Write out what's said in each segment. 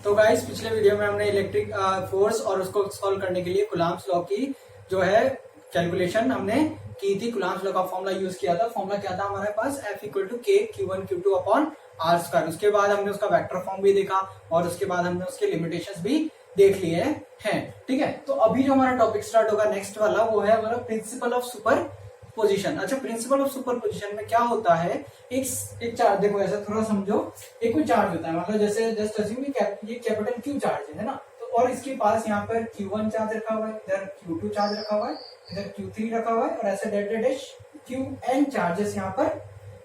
तो गाइस पिछले वीडियो में हमने इलेक्ट्रिक फोर्स और उसको सॉल्व करने के लिए कुलाम्स लॉ की जो है कैलकुलेशन हमने की थी। कुलाम्स लॉ का फॉर्मूला यूज किया था। फॉर्मूला क्या था हमारे पास, F इक्वल टू के Q1 Q2 upon are square. उसके बाद हमने उसका वेक्टर फॉर्म भी देखा और उसके बाद हमने उसके लिमिटेशंस भी देख लिए हैं। ठीक है, तो अभी जो हमारा टॉपिक स्टार्ट होगा नेक्स्ट वाला वो है हमारा प्रिंसिपल ऑफ सुपर पोजिशन। अच्छा, प्रिंसिपल ऑफ सुपर पोजिशन में क्या होता है, एक चार्ज देखो, ऐसा थोड़ा समझो। एक कोई चार्ज होता है, मतलब जैसे जस्ट अज्यूम ये कैपिटल Q चार्ज है ना, तो और इसके पास यहाँ पर Q1 चार्ज रखा हुआ है, इधर Q2 चार्ज रखा हुआ है, इधर Q3 रखा हुआ है और ऐसे डैश Qn चार्जेस यहाँ पर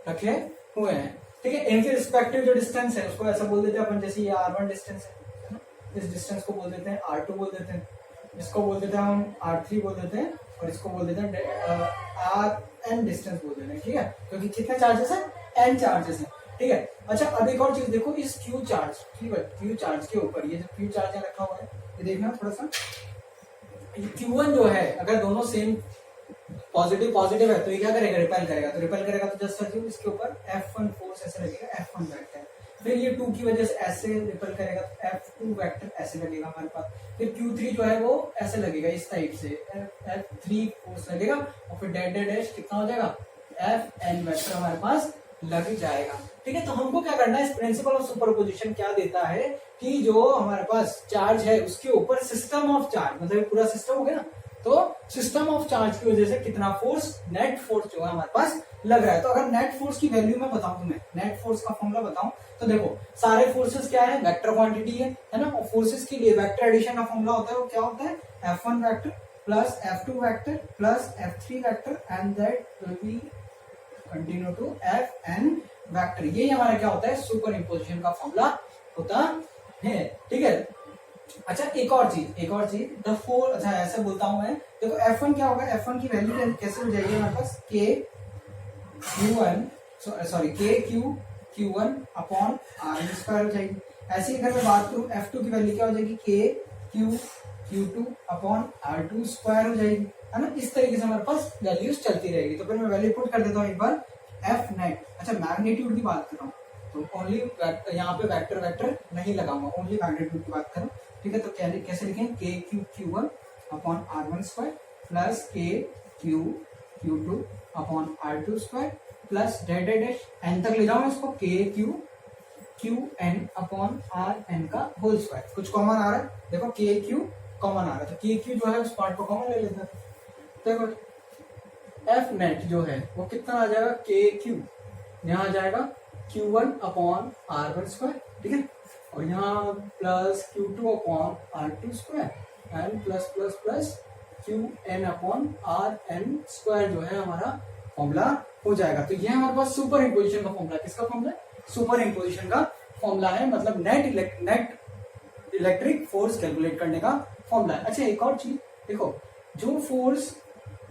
रखे हुए हैं। ठीक है, इनके रिस्पेक्टिव जो डिस्टेंस है उसको ऐसा बोल देते हैं अपन, जैसे ये R1 डिस्टेंस है ना, इस डिस्टेंस को बोल देते हैं R2 बोल देते हैं, इसको बोल देते हैं हम R3 बोल देते हैं और इसको बोल देते हैं Rn डिस्टेंस बोल देते हैं। ठीक है, क्योंकि कितने चार्जेस हैं, n चार्जेस हैं। ठीक है, अच्छा अब एक और चीज देखो, इस Q चार्ज, ठीक है, Q चार्ज के ऊपर ये जो Q चार्ज रखा हुआ है, ये देखना थोड़ा सा, Q1 जो है अगर दोनों सेम पॉजिटिव पॉजिटिव है तो ये क्या करेगा, रिपेल करेगा। तो रिपेल करेगा तो जस्ट अज्यूम इसके ऊपर F1 फोर्स ऐसे लगेगा, F1 वेक्टर। फिर ये 2 की वजह से ऐसे रिपेल करेगा तो F2 वेक्टर ऐसे लगेगा हमारे पास। फिर Q3 जो है वो ऐसे लगेगा इस टाइप से, F3 फोर्स लगेगा और फिर डैश कितना हो जाएगा, Fn वेक्टर हमारे पास लग जाएगा। ठीक है, तो हमको क्या करना है, इस प्रिंसिपल ऑफ सुपरपोजिशन क्या देता है कि जो हमारे पास चार्ज है उसके ऊपर सिस्टम ऑफ चार्ज, मतलब पूरा सिस्टम हो गया ना, तो सिस्टम ऑफ चार्ज की वजह से कितना फोर्स, नेट फोर्स जो है हमारे पास लग रहा है। तो अगर नेट फोर्स की वैल्यू मैं बताऊं तुम्हें, नेट फोर्स का फॉर्मूला बताऊं, तो देखो सारे फोर्सेस क्या है, वेक्टर क्वांटिटी है ना, और फोर्सेस के लिए वेक्टर एडिशन का फॉर्मूला होता है, वो क्या होता है, F1 vector plus F2 vector plus F3 vector and that will be continue to Fn vector. ये हमारा क्या होता है, सुपर इम्पोजिशन का फॉर्मूला होता है। ठीक है, अच्छा एक और चीज द फोर, अच्छा ऐसे बोलता हूं मैं, देखो F1 क्या होगा, F1 की वैल्यू कैसे हो जाएगी हमारे पास, के Q1 अपॉन R स्क्वायर हो जाएगी। ऐसे ही अगर मैं बात करूं F2 की वैल्यू क्या हो जाएगी, के Q2 अपॉन R2 स्क्वायर हो जाएगी, है ना। इस तरीके से हमारे पास वैल्यूज चलती रहेगी। तो फिर मैं वैल्यू पुट कर देता हूँ एक बार, F नेट। अच्छा मैग्नीट्यूड की बात कर रहा हूँ तो ओनली यहाँ पे वेक्टर नहीं लगाऊंगा, ओनली मैग्नीट्यूड की बात करूँ। ठीक है, तो कैसे लिखें, के Q1 upon R1 square plus K Q2 upon R2 square plus dash n तक ले जाऊँ इसको, के Qn अपॉन Rn का होल स्क्वायर। कुछ कॉमन आ रहा है, देखो के Q कॉमन आ रहा है, तो के Q जो है उस पार्ट को कॉमन ले लेते हैं। देखो F नेट जो है वो कितना आ जाएगा, के Q यहाँ आ जाएगा Q1 अपॉन R1 स्क्वायर, ठीक है, और यहाँ plus Q2 upon R2 square and plus plus plus Qn upon Rn square जो है हमारा फॉर्मूला हो जाएगा। तो ये हमारे पास सुपर इम्पोजिशन का फॉर्मूला, किसका फॉर्मूला, सुपर इम्पोजिशन का फॉर्मूला है, मतलब नेट इलेक्ट्रिक फोर्स कैलकुलेट करने का फॉर्मूला है। अच्छा एक और चीज देखो, जो फोर्स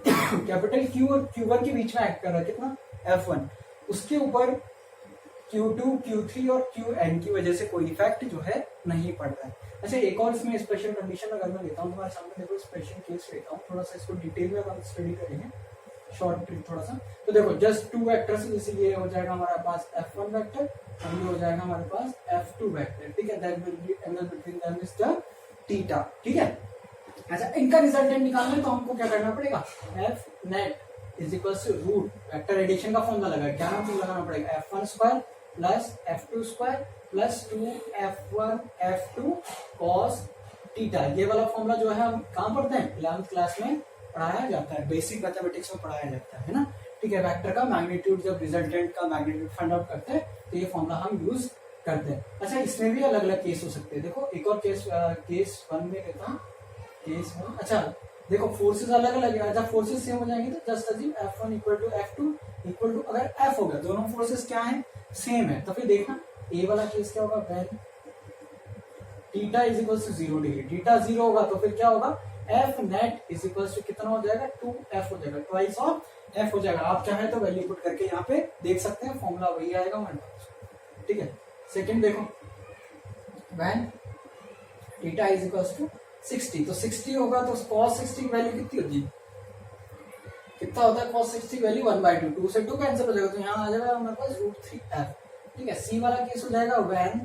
कैपिटल Q और Q1 के बीच में एक्ट कर रहा है कितना, F1, उसके ऊपर Q2, Q3 और Qn की वजह से कोई इफेक्ट जो है नहीं पड़ रहा है। अच्छा एक और इसमें स्पेशल कंडीशन अगर मैं लेता हूँ तुम्हारे सामने, देखो स्पेशल केस लेता हूँ, थोड़ा सा इसको डिटेल में हम स्टडी करेंगे, शॉर्ट ट्रिक थोड़ा सा। तो देखो जस्ट 2 वेक्टर्स, जैसे ये हो जाएगा हमारे पास F1 वेक्टर और ये हो जाएगा हमारे पास F2 वेक्टर। ठीक है, that will B angle between them is the theta. ठीक है, अच्छा इनका रिजल्टेंट निकालना है तो हमको क्या करना पड़ेगा, F net is equal to root vector addition का फॉर्मूला लगा, क्या नाम लगाना पड़ेगा, F1 square plus F2 square plus 2F1 F2 cos theta. ये वाला फॉर्मूला जो है हम कहाँ पढ़ते हैं, 11th क्लास में पढ़ाया जाता है, बेसिक मैथमेटिक्स में पढ़ाया जाता है ना। ठीक है, वेक्टर का मैग्नीट्यूड, जब रिजल्टेंट का मैग्नीट्यूड फाइंड आउट करते हैं तो ये फॉर्मूला हम यूज करते हैं। अच्छा इसमें भी अलग अलग केस हो सकते हैं, देखो एक और केस 1 में लेता हूं, केस 1। अच्छा देखो फोर्सेस अलग अलग है, अच्छा फोर्सेस सेम हो जाएंगे तो just assume F1 equal to F2 equal to, अगर F हो गया, दोनों फोर्सेस क्या है, सेम है, तो फिर देखना ए वाला केस क्या होगा, when theta is equal to 0 degree, theta 0 होगा तो फिर क्या होगा, F net is equal to कितना हो जाएगा, 2F हो जाएगा, ट्वाइस ऑफ F हो जाएगा। आप चाहे तो वैल्यू पुट करके यहाँ पे देख सकते हैं, फॉर्मूला वही आएगा हमारे पास। ठीक है, सेकंड देखो, when theta is equal to 60, तो 60 होगा तो cos 60 की वैल्यू कितनी होती है, कितना होता है cos 60 की वैल्यू 1/2, 2 से 2 कैंसिल हो जाएगा तो यहाँ आ जाएगा हमारे पास √3F। ठीक है, सी वाला केस हो जाएगा व्हेन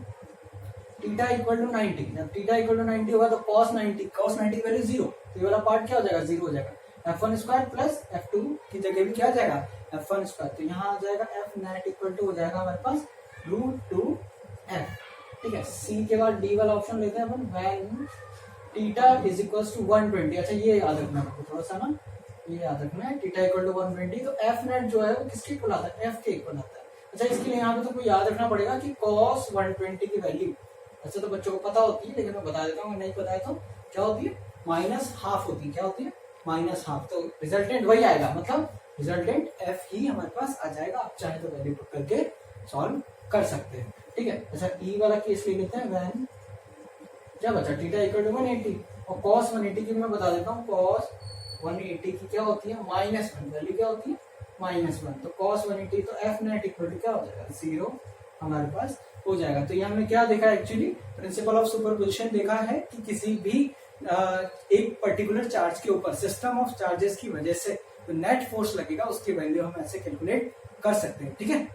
थीटा इक्वल टू 90, जब थीटा इक्वल टू 90 होगा तो cos 90 की वैल्यू 0, तो ये वाला पार्ट क्या हो जाएगा, 0 हो जाएगा। f1 स्क्वायर प्लस f2 की जगह भी क्या आ जाएगा, f1 स्क्वायर, तो यहाँ आ जाएगा f नेट इक्वल टू हो जाएगा हमारे पास √2f। ठीक है, c के बाद d वाला ऑप्शन लेते हैं अपन, when theta is equal to 120। अच्छा ये याद रखना है थोड़ा सा ना, ये याद रखना है, थीटा इक्वल टू 120, तो f नेट जो है वो किसके इक्वल आता है, f के इक्वल आता है। अच्छा इसके लिए यहाँ पे तो कोई याद रखना पड़ेगा कि cos 120 की वैल्यू, अच्छा तो बच्चों को पता होती है लेकिन मैं बता देता हूँ, नहीं पता है तो क्या होती है, -½ होती है। क्या होती है, -½ तो रिजल्टेंट वही आएगा, मतलब रिजल्टेंट f ही हमारे पास आ जाएगा। आप चाहे तो वैल्यू पुट करके सॉल्व कर सकते हैं। ठीक है, अच्छा e वाला केस ले लेते हैं, व्हेन क्या बचा, थीटा इक्वल टू 180 और cos 180 की मैं बता देता हूँ, cos 180 की क्या होती है, -1, वैल्यू क्या होती है, -1, तो cos 180 तो f नेट इक्वल टू क्या हो जाएगा, 0 हमारे पास हो जाएगा। तो ये हमने क्या देखा, एक्चुअली प्रिंसिपल ऑफ सुपरपोजिशन देखा है कि किसी भी एक पर्टिकुलर चार्ज के ऊपर सिस्टम ऑफ चार्जेस की वजह से जो नेट फोर्स लगेगा उसकी वैल्यू हम ऐसे कैलकुलेट कर सकते हैं। ठीक है,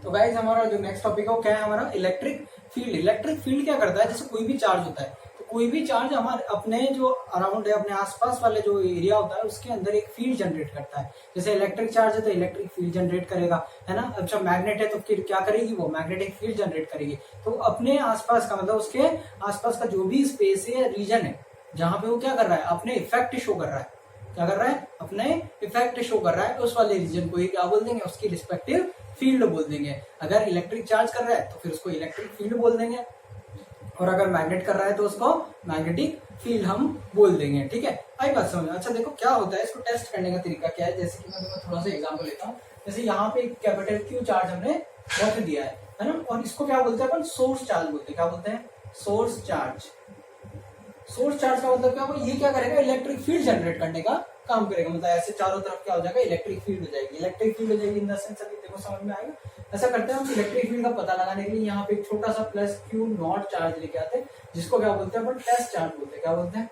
तो गाइस हमारा जो नेक्स्ट टॉपिक है वो क्या है, हमारा इलेक्ट्रिक फील्ड। इलेक्ट्रिक फील्ड क्या करता है, जैसे कोई भी चार्ज होता है, तो कोई भी चार्ज हमारे अपने जो अराउंड है, अपने आसपास वाले जो एरिया होता है उसके अंदर एक फील्ड जनरेट करता है। जैसे इलेक्ट्रिक चार्ज है तो इलेक्ट्रिक फील्ड जनरेट करेगा, है ना। अब जब मैग्नेट है तो फिर क्या करेगी, वो मैग्नेटिक फील्ड जनरेट करेगी। तो अपने आसपास का मतलब उसके आसपास का जो भी स्पेस है, रीजन है, जहां पे वो क्या कर रहा है, अपने इफेक्ट शो कर रहा है, क्या कर रहा है, अपने इफेक्ट शो कर रहा है, उस वाले रीजन को ही क्या बोल देंगे, उसकी रिस्पेक्टिव फील्ड बोल देंगे। अगर इलेक्ट्रिक चार्ज कर रहा है तो फिर उसको इलेक्ट्रिक फील्ड बोल देंगे, और अगर मैग्नेट कर रहा है तो उसको मैग्नेटिक फील्ड हम बोल देंगे। ठीक है, आई बात समझ। अच्छा देखो क्या होता है, इसको टेस्ट करने का तरीका क्या है, जैसे कि मैं तुम्हें थोड़ा सा एग्जांपल लेता हूँ। जैसे यहाँ पे एक कैपिटल Q चार्ज हमने रख दिया है ना, और इसको क्या बोलते हैं अपन, सोर्स चार्ज बोलते हैं। क्या बोलते हैं, सोर्स चार्ज। सोर्स चार्ज का मतलब क्या होगा, ये क्या करेगा, इलेक्ट्रिक फील्ड जनरेट करने का काम करेगा, मतलब ऐसे चारों तरफ क्या हो जाएगा, इलेक्ट्रिक फील्ड हो जाएगी। इलेक्ट्रिक फील्ड हो जाएगी इन द सेंस, अभी देखो समझ में आएगा। ऐसा करते हैं हम, इलेक्ट्रिक फील्ड का पता लगाने के लिए यहाँ पे एक छोटा सा प्लस Q0 चार्ज लेके आते हैं, जिसको क्या बोलते हैं अपन, टेस्ट चार्ज बोलते हैं। क्या बोलते हैं,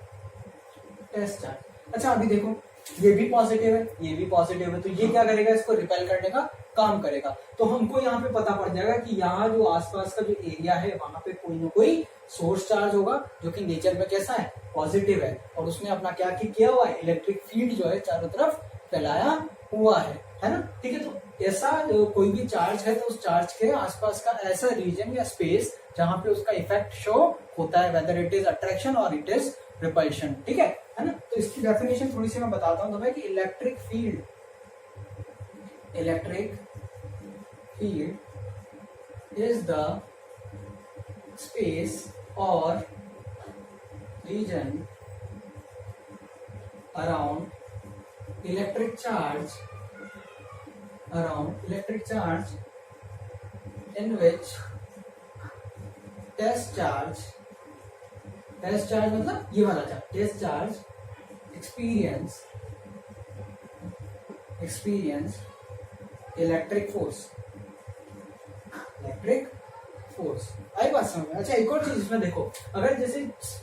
टेस्ट चार्ज। अच्छा अभी देखो ये भी पॉजिटिव है, ये भी पॉजिटिव है, तो ये क्या करेगा, इसको रिपेल करने का काम करेगा। तो हमको यहाँ पे पता पड़ जाएगा कि यहाँ जो आसपास का जो एरिया है वहां पे कोई ना कोई सोर्स चार्ज होगा, जो कि नेचर में कैसा है, पॉजिटिव है, और उसने अपना क्या किया हुआ है, इलेक्ट्रिक फील्ड जो है चारों तरफ फैलाया हुआ है ना। ठीक है, तो ऐसा जो कोई भी चार्ज है तो उस चार्ज के आसपास का ऐसा रीजन या स्पेस जहां पे उसका इफेक्ट शो होता है, वेदर इट इज अट्रैक्शन और इट इज रिपल्शन। ठीक है ना। तो इसकी डेफिनेशन थोड़ी सी मैं बताता हूं तुम्हें कि electric field is the space or region around electric charge in which test charge मतलब ये वाला charge, test charge experience electric force. आई बात समझ में। अच्छा एक और चीज इसमें देखो, अगर जैसे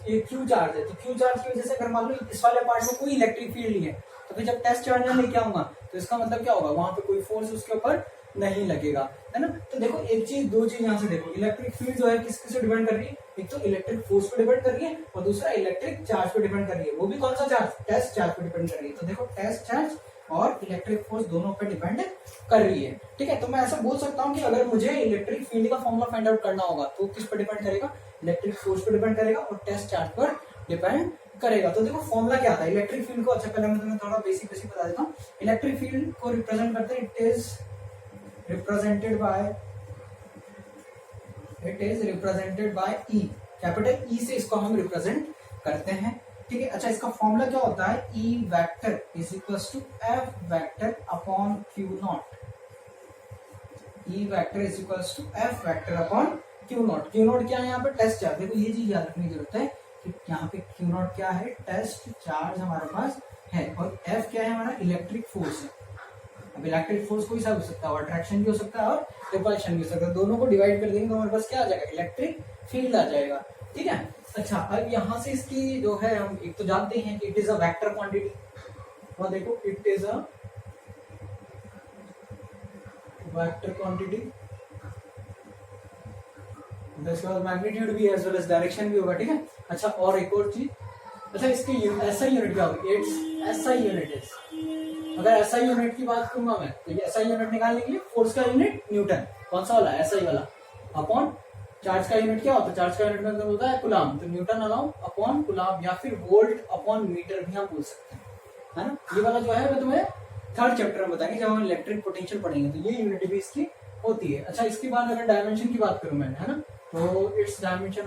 ये क्यू चार्ज है तो क्यू चार्ज की वजह से अगर मान लो इस वाले पार्ट में कोई इलेक्ट्रिक फील्ड नहीं है, तो फिर जब टेस्ट चार्ज में लेके आऊंगा तो इसका मतलब क्या होगा, वहां पे कोई फोर्स उसके ऊपर नहीं लगेगा, है ना। तो देखो एक चीज, दो चीज यहाँ से देखो, इलेक्ट्रिक फील्ड जो है किसके से डिपेंड कर रही है, एक तो इलेक्ट्रिक फोर्स पे डिपेंड कर रही है और दूसरा इलेक्ट्रिक चार्ज पे डिपेंड कर रही है। वो भी कौन सा चार्ज, टेस्ट चार्ज पे डिपेंड कर रही है। तो देखो टेस्ट चार्ज और इलेक्ट्रिक फोर्स दोनों पे डिपेंड कर रही है। ठीक है, तो मैं ऐसा बोल सकता हूँ कि अगर मुझे इलेक्ट्रिक फील्ड का फॉर्मूला फाइंड आउट करना होगा तो किस पे डिपेंड करेगा, इलेक्ट्रिक फोर्स पे डिपेंड करेगा और टेस्ट चार्ज पर डिपेंड करेगा। तो देखो फॉर्मूला क्या आता है इलेक्ट्रिक फील्ड को, अच्छा पहले मैं तुम्हें थोड़ा बेसिक बता देता हूँ। इलेक्ट्रिक फील्ड को रिप्रेजेंट करते हैं, it is represented by E, capital E से इसको हम रिप्रेजेंट करते हैं। ठीक है, अच्छा इसका फॉर्मूला क्या होता है, E vector is equals to F vector upon Q naught. E vector is equals to F vector upon Q naught. Q naught क्या है यहाँ पे, टेस्ट चार्ज। देखो ये चीज याद रखने की जरूरत है कि यहाँ पे क्यू नॉट क्या है, टेस्ट चार्ज हमारे पास है, और एफ क्या है, हमारा इलेक्ट्रिक फोर्स है। अब इलेक्ट्रिक फोर्स कोई सा हो सकता है, अट्रैक्शन भी हो सकता है और रिपल्शन भी हो सकता है, दोनों को डिवाइड कर देंगे तो हमारे पास क्या आ जाएगा, इलेक्ट्रिक फील्ड आ जाएगा। ठीक है, अच्छा अब यहाँ से इसकी जो है हम एक तो जानते हैं कि it is a vector quantity, और देखो it is a vector quantity तो इसके बाद मैग्नीट्यूड भी एज वेल एज डायरेक्शन भी होगा, ठीक है। अच्छा और एक और चीज, अच्छा इसकी एसआई यूनिट क्या होगी, इट्स एसआई यूनिट इज, अगर एसआई यूनिट की बात करूंगा मैं तो ये एसआई यूनिट निकालने के लिए फोर्स का यूनिट न्यूटन, कौन सा वाला, एसआई वाला, अपॉन चार्ज का यूनिट क्या होता है, चार्ज का यूनिट में होता है कूलम, तो न्यूटन अपॉन कूलम या फिर वोल्ट अपॉन मीटर भी हम बोल सकते हैं, है ना। ये वाला जो है मैं तुम्हें थर्ड चैप्टर में बताएंगे जब हम इलेक्ट्रिक पोटेंशियल पढ़ेंगे, तो ये यूनिट भी इसकी होती है। अच्छा इसके बाद अगर डायमेंशन की बात करूं मैं, है ना, तो इट्स डायमेंशन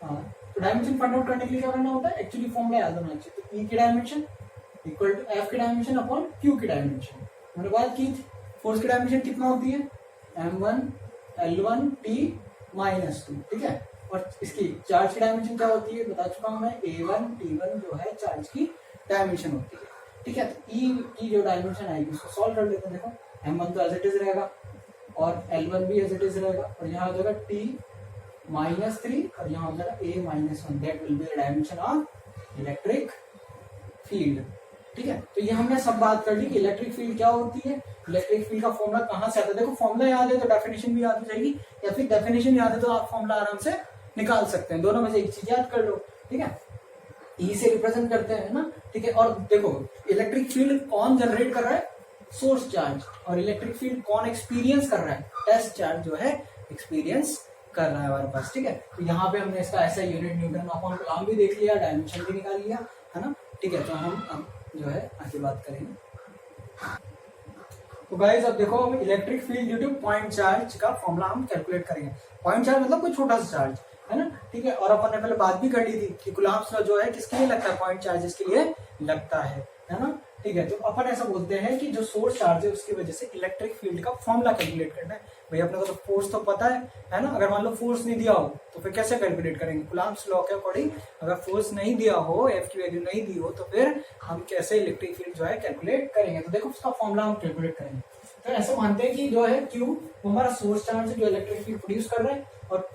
तो डायमेंशन फाइंड आउट करने के लिए क्या करना होता है, एक्चुअली फॉर्मूला याद होना चाहिए। तो ई की डायमेंशन इक्वल टू एफ की डायमेंशन अपॉन क्यू की डायमेंशन। मैंने बात की फोर्स की डायमेंशन कितना होती है, m1 l1 t -2, ठीक है। और इसकी चार्ज की डायमेंशन क्या होती है, बता चुका हूं मैं, a1 t1 जो है चार्ज की डायमेंशन होती है, ठीक है। तो ई की जो डायमेंशन आएगी उसको सॉल्व कर लेते हैं। देखो m1 तो एज इट इज रहेगा और l1 भी एज इट इज रहेगा, और यहाँ हो जाएगा t -3 और यहाँ हो जाएगा a -1, that will be the dimension of electric field, ठीक है। तो ये हमने सब बात कर ली कि इलेक्ट्रिक फील्ड क्या होती है, इलेक्ट्रिक फील्ड का फॉर्मूला कहाँ से आता है। देखो फॉर्मूला याद है तो डेफिनेशन भी याद हो जाएगी, या फिर डेफिनेशन याद है तो आप फॉर्मूला आराम से निकाल सकते हैं, दोनों में से एक चीज याद कर लो, ठीक है। ई से रिप्रेजेंट करते हैं ना, ठीक है। और देखो इलेक्ट्रिक फील्ड कौन जनरेट कर रहा है, सोर्स चार्ज, और इलेक्ट्रिक फील्ड कौन एक्सपीरियंस कर रहा है, टेस्ट चार्ज जो है एक्सपीरियंस कर रहा है हमारे पास, ठीक है। तो यहाँ पे हमने इसका ऐसा यूनिट न्यूटन अपॉन कूलम भी देख लिया, डायमेंशन भी निकाल लिया, है ना, ठीक है। तो हम अब जो है आगे बात करेंगे। तो गाइस अब देखो हम electric field due to point charge का फॉर्मूला हम कैलकुलेट करेंगे। पॉइंट चार्ज मतलब कोई छोटा सा चार्ज, है ना, ठीक है। और अपन ने पहले बात भी कर ली थी कि कूलम्ब्स लॉ जो है किसके लिए लगता है, पॉइंट चार्जेस के लिए लगता है ना, ठीक है। तो अपन ऐसा बोलते हैं कि जो सोर्स चार्ज है उसकी वजह से इलेक्ट्रिक फील्ड का फॉर्मूला कैलकुलेट करना है। भाई अपने को तो फोर्स तो पता है ना, अगर मान लो फोर्स नहीं दिया हो तो फिर कैसे कैलकुलेट करेंगे, कूलम्ब्स लॉ के अकॉर्डिंग अगर फोर्स नहीं दिया हो, एफ की वैल्यू नहीं दी हो, तो फिर हम कैसे इलेक्ट्रिक फील्ड जो है कैलकुलेट करेंगे। तो देखो उसका फॉर्मूला हम कैलकुलेट करेंगे। तो ऐसा मानते हैं कि जो है Q वो हमारा सोर्स चार्ज है जो इलेक्ट्रिक फील्ड प्रोड्यूस कर रहा है, और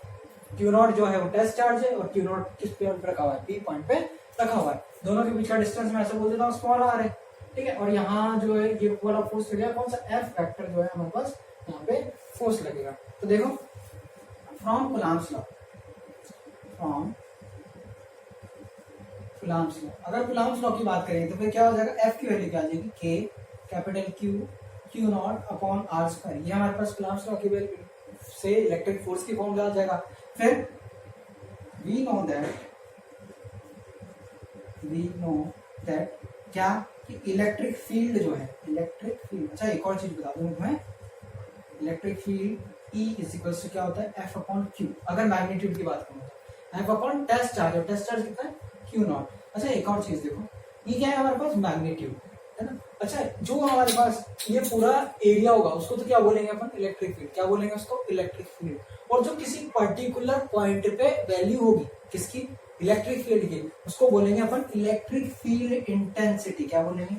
Q0 जो है वो टेस्ट चार्ज है, और Q0 किस पॉइंट पे रखा हुआ है, P पॉइंट पे रखा हुआ है। दोनों के बीच का डिस्टेंस मैं ऐसे बोल देता हूँ स्मॉल r है, ठीक है। और यहाँ जो है ये वाला फोर्स लगेगा कौन सा, F वेक्टर जो है हमारे पास यहाँ पे फोर्स लगेगा। तो देखो फ्रॉम कूलम्ब्स लॉ, अगर कूलम्ब्स लॉ की बात करें तो फिर क्या हो जाएगा, F की वैल्यू क्या आ जाएगी, K capital Q0 upon r²। ये हमारे पास कूलम्ब्स लॉ की वैल्यू से इलेक्ट्रिक फोर्स की फॉर्मूला आ जाएगा। फिर वी नो दैट क्या कि इलेक्ट्रिक फील्ड जो है, इलेक्ट्रिक फील्ड, अच्छा एक और चीज बता दूं मैं, electric field E is equal to क्या होता है, F अपॉन Q। अगर मैग्नीट्यूड की बात करूं तो F अपॉन टेस्ट चार्ज, और टेस्ट चार्ज कितना है Q0। अच्छा एक और चीज देखो, ये क्या है हमारे पास, मैग्नीट्यूड, है ना। अच्छा जो हमारे पास ये पूरा एरिया होगा उसको तो क्या बोलेंगे अपन, इलेक्ट्रिक फील्ड, क्या बोलेंगे उसको, इलेक्ट्रिक फील्ड। और जो किसी पर्टिकुलर पॉइंट पे वैल्यू होगी किसकी, इलेक्ट्रिक फील्ड की, उसको बोलेंगे अपन इलेक्ट्रिक फील्ड इंटेंसिटी। क्या बोलेंगे,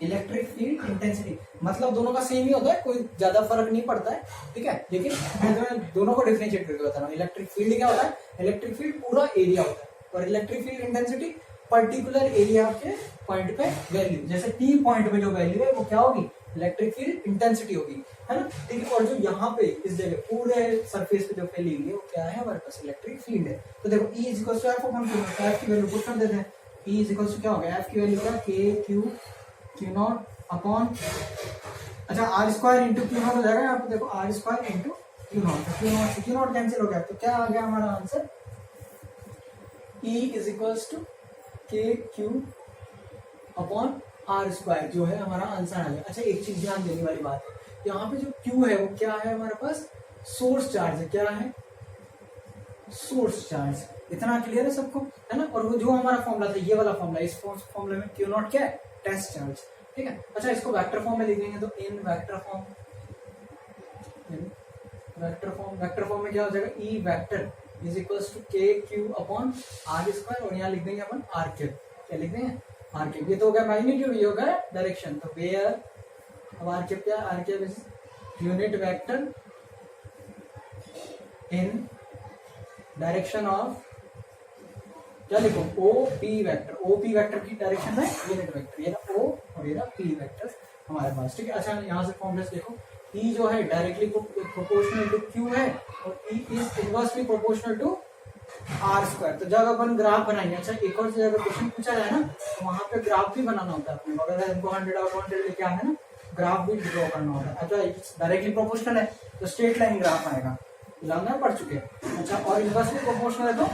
इलेक्ट्रिक फील्ड इंटेंसिटी। मतलब दोनों का सेम ही होता है, कोई ज्यादा फर्क नहीं पड़ता है, ठीक है। लेकिन मैं दोनों को डिफरेंशिएट करके बता रहा हूँ। इलेक्ट्रिक फील्ड क्या होता है, इलेक्ट्रिक फील्ड पूरा एरिया होता है, और electric field intensity particular area के पॉइंट पे वैल्यू, जैसे P पॉइंट पे जो वैल्यू है वो क्या होगी, इलेक्ट्रिक फील्ड इंटेंसिटी होगी, है ना, ठीक है। और जो यहाँ पे इस जगह पूरे सरफेस पे जो फैली हुई है वो क्या है, हमारे पास इलेक्ट्रिक फील्ड है। तो देखो E is equal to F upon Q, F की वैल्यू पुट कर देते हैं। E इज इक्वल टू क्या हो गया, F की वैल्यू क्या, Q0 अपॉन, अच्छा r² इंटू Q0 हो जाएगा यहाँ पे, देखो r² into Q0, Q0 cancel हो गया, तो क्या आ गया हमारा answer, E is equal to KQ upon r² जो है हमारा आंसर आ गया। अच्छा एक चीज ध्यान देने वाली बात है, यहाँ पे जो Q है वो क्या है हमारे पास, सोर्स चार्ज है, क्या है, सोर्स चार्ज। इतना क्लियर है सबको, है ना। और वो जो हमारा फॉर्मूला था ये वाला फॉर्मूला, इस फॉर्मूले में Q0 क्या है, टेस्ट चार्ज, ठीक है। अच्छा इसको वेक्टर फॉर्म में लिखेंगे तो इन वेक्टर फॉर्म में क्या हो जाएगा, E vector is equals to KQ upon r², और यहाँ लिख देंगे अपन r3, क्या लिख देंगे, r3। ये तो हो गया मैग्नीट्यूड, ये हो गया डायरेक्शन। तो वेयर, अब r3 क्या, r3 is unit vector in direction of, क्या लिखो, OP वेक्टर, OP वेक्टर की डायरेक्शन में यूनिट वेक्टर, ये ना O और ये ना P वेक्टर हमारे पास, ठीक है। अच्छा यहाँ से फॉर्मूला देखो, E जो है डायरेक्टली प्रोपोर्शनल टू Q है और E is inversely proportional to R square. तो जब अपन ग्राफ बनाएंगे, अच्छा एक और अगर क्वेश्चन पूछा जाए ना तो वहां पे ग्राफ भी बनाना होता है अपने, अगर हमको 100 और 100 लेके आना है ना, ग्राफ भी ड्रॉ करना होता है। अच्छा डायरेक्टली प्रोपोर्शनल है तो स्ट्रेट लाइन ग्राफ आएगा, लाना पढ़ चुके हैं। अच्छा और इनवर्सली प्रोपोर्शनल है तो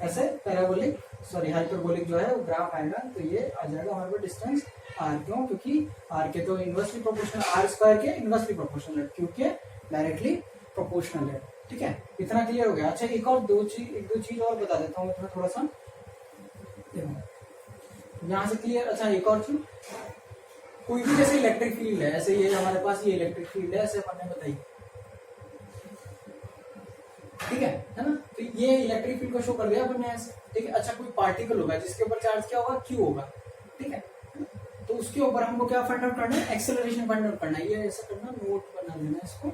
ऐसे पैराबोलिक सॉरी हाइपरबोलिक जो है वो ग्राफ आएगा। तो ये आ जाएगा हमारे पास डिस्टेंस r, क्यों? क्योंकि r के तो इनवर्सली प्रोपोर्शनल, r स्क्वायर के इनवर्सली प्रोपोर्शनल है, क्योंकि डायरेक्टली प्रोपोर्शनल है। ठीक है, इतना क्लियर हो गया। अच्छा एक दो चीज और बता देता हूँ थोड़ा सा यहाँ से क्लियर। अच्छा एक और चीज, कोई भी जैसे इलेक्ट्रिक फील्ड है, ऐसे ये हमारे पास ये इलेक्ट्रिक फील्ड है, ऐसे हमने बताई, ठीक है ना? तो ये इलेक्ट्रिक फील्ड को शो कर दिया अपन ने ऐसे, ठीक है। अच्छा कोई पार्टिकल होगा जिसके ऊपर चार्ज क्या होगा, Q होगा, ठीक है। तो उसके ऊपर हमको क्या फाइंड आउट करना है, एक्सेलरेशन फाइंड आउट करना है। ये ऐसा करना, नोट बना देना इसको,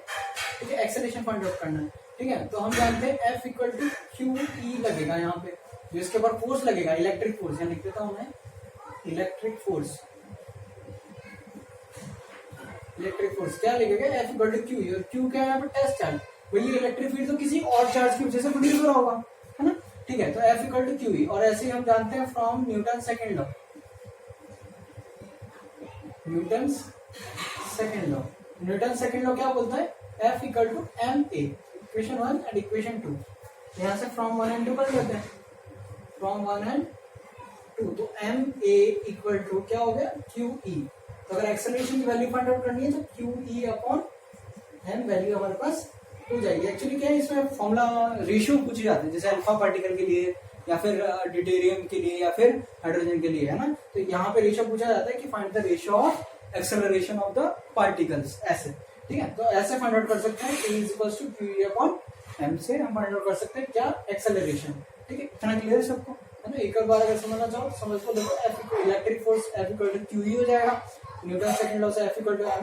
ठीक है। एक्सेलरेशन फाइंड आउट करना है, ठीक है। तो हम जानते हैं F इक्वल टू QE लगेगा यहाँ पे, जो इसके ऊपर फोर्स लगेगा, इलेक्ट्रिक फोर्स, यहाँ लिख देता हूँ मैं, इलेक्ट्रिक फोर्स। इलेक्ट्रिक फोर्स क्या लिखेगा, F इक्वल टू QE, और Q क्या है यहाँ पे, टेस्ट चार्ज। वही इलेक्ट्रिक फील्ड तो किसी और चार्ज की वजह से प्रोड्यूस हो रहा होगा, है ना? ठीक है, तो F इक्वल टू QE, और ऐसे हम जानते हैं from Newton second law, Newton second law. Newton second law क्या बोलता है, F equal to ma, equation 1 and equation 2। यहाँ से फ्रॉम 1 एंड 2 कर लेते हैं, फ्रॉम 1 एंड 2। तो ma इक्वल टू क्या हो गया, QE। तो अगर एक्सेलरेशन की वैल्यू फाइंड आउट करनी है तो QE अपॉन m वैल्यू हमारे पास हो जाएगी। एक्चुअली क्या है, इसमें फॉर्मूला रेशियो पूछे जाते हैं, जैसे अल्फा पार्टिकल के लिए या फिर ड्यूटेरियम के लिए या फिर हाइड्रोजन के लिए, है ना? तो यहाँ पे रेशियो पूछा जाता है कि find the ratio of acceleration of the particles, ऐसे, ठीक है। तो ऐसे फाइंड आउट कर सकते हैं, A is equals to QE upon m से हम फाइंड आउट कर सकते हैं क्या, एक्सेलरेशन, ठीक है। इतना क्लियर है सबको, है ना? एक और बार अगर समझना चाहो तो समझ लो, देखो F electric force F equal to QE हो जाएगा, न्यूटन सेकंड लॉ से F equal to ma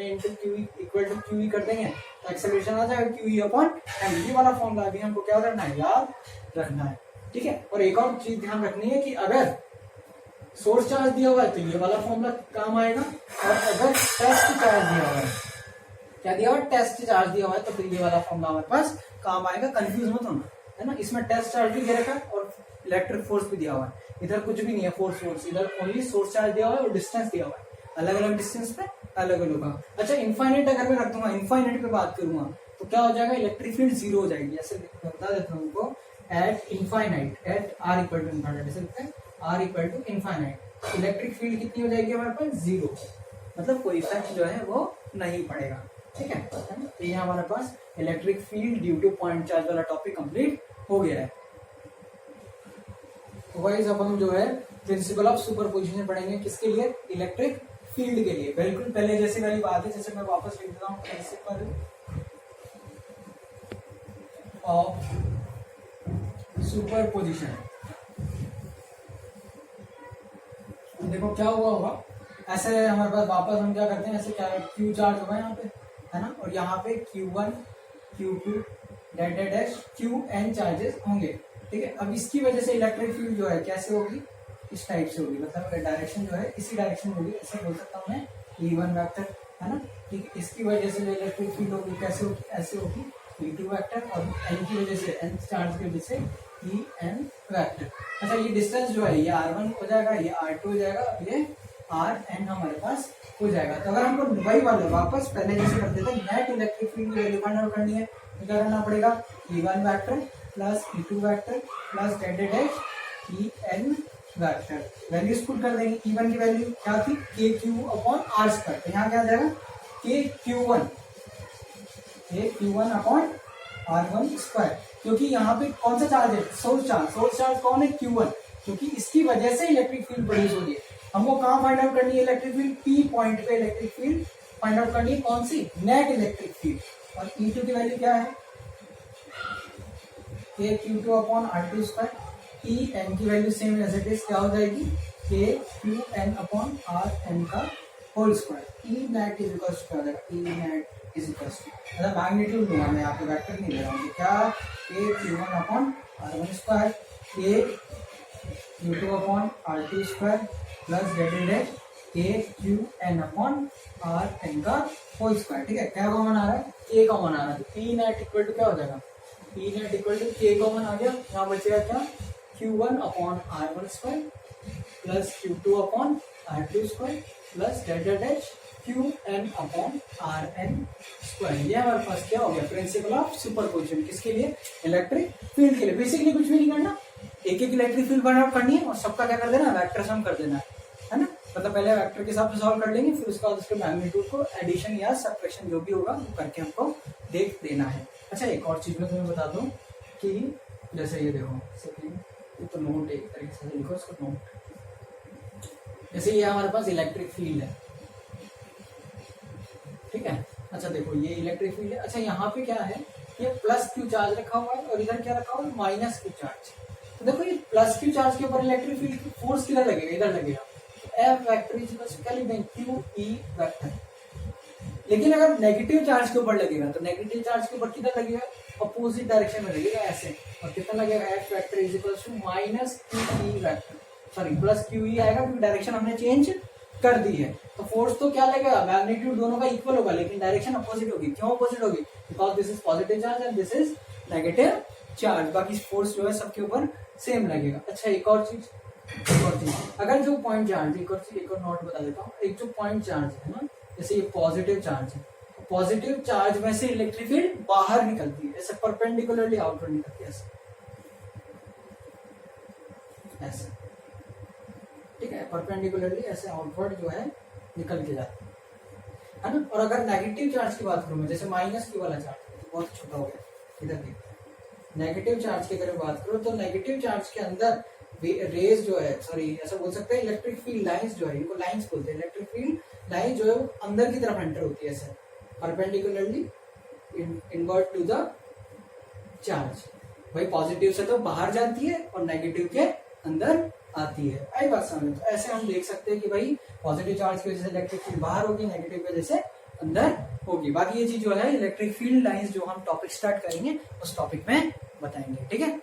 into QE equal to QE कर देंगे तो एक्सेलरेशन आ जाएगा QE अपॉन m। ये वाला फॉर्मूला अभी हमको क्या करना है, याद रखना है, ठीक है। और एक और चीज ध्यान रखनी है कि अगर सोर्स चार्ज दिया हुआ है तो ये वाला फॉर्मूला काम आएगा, और अगर टेस्ट चार्ज दिया हुआ है, क्या दिया हुआ है, टेस्ट चार्ज दिया हुआ है, तो फिर ये वाला फॉर्मूला हमारे पास काम आएगा। कंफ्यूज मत होना, है ना? इसमें टेस्ट चार्ज भी दे रखा है और इलेक्ट्रिक फोर्स भी दिया हुआ है, इधर कुछ भी नहीं है फोर्स, इधर ओनली सोर्स चार्ज दिया हुआ है और डिस्टेंस दिया हुआ है, अलग अलग डिस्टेंस पे अलग अलग होगा। अच्छा इनफाइनाइट अगर मैं रख दूंगा, इनफाइनाइट पे बात करूंगा तो क्या हो जाएगा, इलेक्ट्रिक फील्ड जीरो हो जाएगी। ऐसे बता देता हूँ उनको, at infinite, at r equal to infinite, ऐसे लिखते हैं r equal to infinite, electric field कितनी हो जाएगी हमारे पास, जीरो, मतलब कोई इफेक्ट जो है वो नहीं पड़ेगा, ठीक है। तो ये हमारे पास electric field due to point charge वाला टॉपिक कंप्लीट हो गया है। तो गाइस अब हम जो है प्रिंसिपल ऑफ सुपरपोजिशन पढ़ेंगे, किसके लिए, इलेक्ट्रिक फील्ड के लिए। बिल्कुल पहले जैसी वाली बात है, जैसे मैं वापस लिख देता हूँ, प्रिंसिपल ऑफ सुपरपोजिशन। देखो क्या हुआ होगा, ऐसे हमारे पास वापस हम क्या करते हैं, ऐसे क्या Q चार्ज होगा यहाँ पे, है ना? और यहाँ पे Q1 Q2 dash Qn charges होंगे, ठीक है। अब इसकी वजह से इलेक्ट्रिक फील्ड जो है कैसे होगी, इस टाइप से होगी, मतलब डायरेक्शन जो है इसी डायरेक्शन में होगी, ऐसे बोल सकता हूँ मैं, E1 वेक्टर, है ना? ठीक है। इसकी वजह से जो इलेक्ट्रिक फील्ड होगी कैसे होगी, ऐसे होगी, E2 वेक्टर, और n की वजह से, n चार्ज की वजह से En वेक्टर। अच्छा ये डिस्टेंस जो है ये R1 हो जाएगा, ये R2 हो जाएगा, ये Rn हमारे पास हो जाएगा। तो अगर हमको वही वाला वापस पहले जैसे करते थे, नेट इलेक्ट्रिक फील्ड की वैल्यू फाइंड आउट करनी है तो क्या करना पड़ेगा, E1 vector plus E2 vector plus dash En vector, values put कर देंगे। E1 की वैल्यू क्या थी, KQ अपॉन R स्क्वायर, तो यहाँ क्या आ जाएगा, KQ1 अपॉन R1 स्क्वायर, क्योंकि यहाँ पे कौन सा चार्ज है, सोर्स चार्ज कौन है, Q1, क्योंकि इसकी वजह से इलेक्ट्रिक फील्ड प्रोड्यूस हो रही है। हमको कहाँ फाइंड आउट करनी है इलेक्ट्रिक फील्ड, P पॉइंट पे इलेक्ट्रिक फील्ड फाइंड आउट करनी है, कौन सी, नेट इलेक्ट्रिक फील्ड। और E2 की वैल्यू क्या है, KQ2 upon R2 square, En की value same as it is क्या हो जाएगी, KQN अपॉन Rn का whole square. E net is equal to क्या हो जाएगा, E net is equal to, मतलब मैग्नीट्यूड लूंगा मैं, यहाँ पे वेक्टर नहीं ले रहा हूँ, क्या, KQ1 upon R1 square, KQ2 upon R2 square plus dash K Q N upon R N का होल स्क्वायर। ठीक है, क्या कॉमन आ रहा है, के कॉमन आ रहा है, तो पी नेट इक्वल टू क्या हो जाएगा, पी नेट इक्वल टू के कॉमन आ गया, यहाँ बचेगा क्या, Q1 upon R1 square plus Q2 upon R2 square plus delta dash Qn upon Rn square. ये हमारे पास क्या हो गया, प्रिंसिपल ऑफ सुपरपोजिशन। किसके लिए, इलेक्ट्रिक फील्ड के लिए। बेसिकली कुछ भी नहीं करना, एक एक इलेक्ट्रिक फील्ड करनी है और सबका क्या कर देना, वेक्टर सम कर देना है ना। मतलब पहले वेक्टर के हिसाब से सॉल्व कर लेंगे, फिर उसके बाद उसके मैग्नीट्यूड को एडिशन या सब्ट्रैक्शन जो भी होगा वो करके हमको देख देना है। अच्छा, एक और चीज मैं तुम्हें बता दूं कि जैसे ये देखो, ये तो नोट एक तरीके से लिखो इसको नोट। जैसे ये हमारे पास इलेक्ट्रिक फील्ड है, ठीक है। अच्छा देखो, ये इलेक्ट्रिक फील्ड है। अच्छा, यहाँ पे क्या है, ये प्लस क्यू चार्ज रखा हुआ है और इधर क्या रखा हुआ है, माइनस क्यू चार्ज। तो देखो, ये प्लस क्यू चार्ज के ऊपर इलेक्ट्रिक फील्ड फोर्स किधर लगेगा, इधर लगेगा। F vector is equal to क्या लिख देंगे, क्यू ई वेक्टर। लेकिन अगर नेगेटिव चार्ज के ऊपर लगेगा तो नेगेटिव चार्ज के ऊपर किधर लगेगा, अपोजिट डायरेक्शन में लगेगा, ऐसे। और कितना लगेगा, F vector is equal to minus Q E vector, sorry plus Q E आएगा क्योंकि डायरेक्शन हमने चेंज कर दी है। तो फोर्स तो क्या लगेगा, मैग्नीट्यूड दोनों का इक्वल होगा लेकिन डायरेक्शन अपोजिट होगी। क्यों अपोजिट होगी, because this is positive charge and this is negative charge. बाकी फोर्स जो है सबके ऊपर सेम लगेगा। अच्छा, एक और चीज, अगर जो पॉइंट चार्ज, एक और नोट बता देता हूँ, एक जो पॉइंट चार्ज है ना, जैसे ये पॉजिटिव चार्ज है, पॉजिटिव चार्ज में से इलेक्ट्रिक फील्ड बाहर निकलती है, ऐसे परपेंडिकुलरली आउटवर्ड निकलती है, ऐसे ठीक है, परपेंडिकुलरली ऐसे आउटवर्ड जो है निकल के जाती है ना। और अगर नेगेटिव चार्ज की बात करूं मैं, जैसे माइनस क्यू वाला चार्ज तो बहुत छोटा हो गया, इधर देखते हैं। नेगेटिव चार्ज की अगर बात करो तो नेगेटिव चार्ज के अंदर रेज जो है, सॉरी ऐसा बोल सकते हैं, इलेक्ट्रिक फील्ड लाइंस जो है, इनको लाइंस बोलते हैं। इलेक्ट्रिक फील्ड लाइन जो है वो अंदर की तरफ एंटर होती है, ऐसे perpendicularly invert to the charge. भाई पॉजिटिव से तो बाहर जाती है और नेगेटिव के अंदर आती है। आई बात समझ। तो ऐसे हम देख सकते हैं कि भाई पॉजिटिव चार्ज की वजह से इलेक्ट्रिक फील्ड बाहर होगी, नेगेटिव की वजह से अंदर होगी। बाकी ये चीज जो है इलेक्ट्रिक फील्ड लाइंस जो हम टॉपिक स्टार्ट करेंगे उस टॉपिक में बताएंगे, ठीक है।